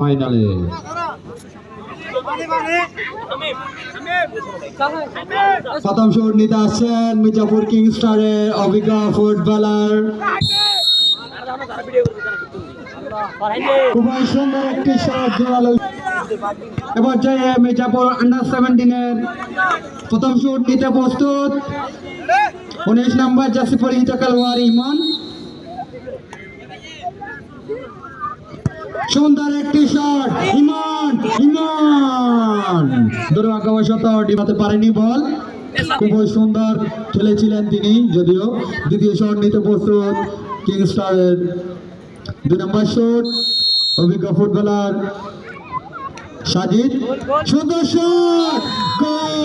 ফাইনালে প্রথম শট নিতে আসছেন মির্জাপুর কিং স্টারের অভিজ্ঞ ফুটবলার। খুবই সুন্দর একটি শট জোরালো। এবার জয় মির্জাপুর আন্ডার-17 প্রথম শট নিতে প্রস্তুত 19 নম্বর জার্সি পরিহিত খেলোয়াড় ইমন। সুন্দর একটি শট ইমন দুর্ভাগ্যবশত ডিবাতে পারেনি বল। খুবই সুন্দর খেলেছিলেন তিনি, যদিও দ্বিতীয় শট নিতে প্রস্তুত কিং স্টারের 2 নম্বর শট অভিজ্ঞ ফুটবলার সাজিদ। সুন্দর শট, গোল!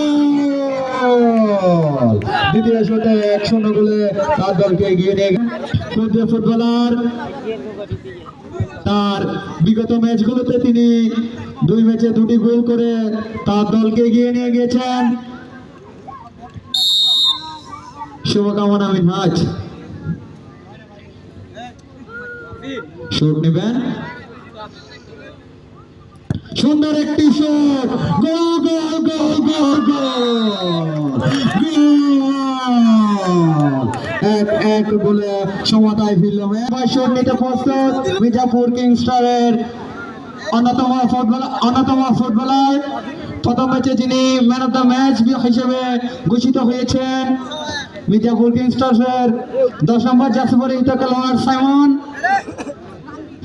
দ্বিতীয় শটে 1-0 গোলে তার দলকে এগিয়ে নিয়ে ফুটবলার। তার বিগত ম্যাচগুলোতে তিনি 2 ম্যাচে 2টি গোল করে তার দলকে এগিয়ে নিয়ে গিয়েছেন। শুভকামনা মিনহাজ। শট নেবেন, সুন্দর একটি শট, গোল গোল গোল গোল গোল! 1-1 গোলে সমতায় ফিরল। শট নিতে প্রস্তুত মির্জাপুর কিং স্টারের অন্যতম ফুটবলার। প্রথম ম্যাচে যিনি ম্যান অফ দ্য ম্যাচ হিসেবে ঘোষিত হয়েছেন মির্জাপুর কিং স্টারের 10 নম্বর জার্সি পরিহিত খেলোয়াড় সাইমন।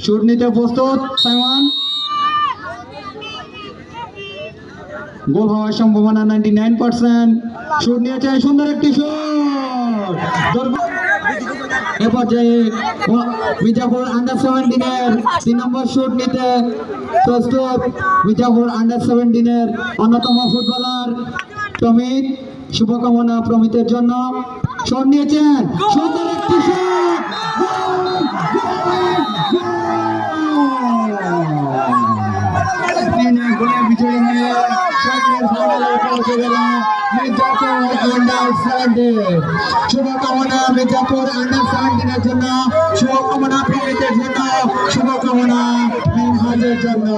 শট নিতে প্রস্তুত সাইমন। গোল হওয়ার সম্ভাবনা 99%। শট নিয়েছে, সুন্দর একটি শট। এ পর্যায়ে মির্জাপুর আন্ডার-17 3 নম্বর শট নিতে প্রস্তুত মির্জাপুর আন্ডার-17 অন্যতম ফুটবলার প্রমিত। শুভকামনা প্রমিতের জন্য। শট নিয়েছেন, সুন্দর একটি শট, বিজয়ী নিয়ে ফাইনালে পৌঁছে গেল মির্জাপুর আন্ডার-17। শুভকামনা মির্জাপুর আন্ডার-17 জন্য, শুভকামনা প্রমিতের জন্য, শুভকামনা মিনহাজের জন্য।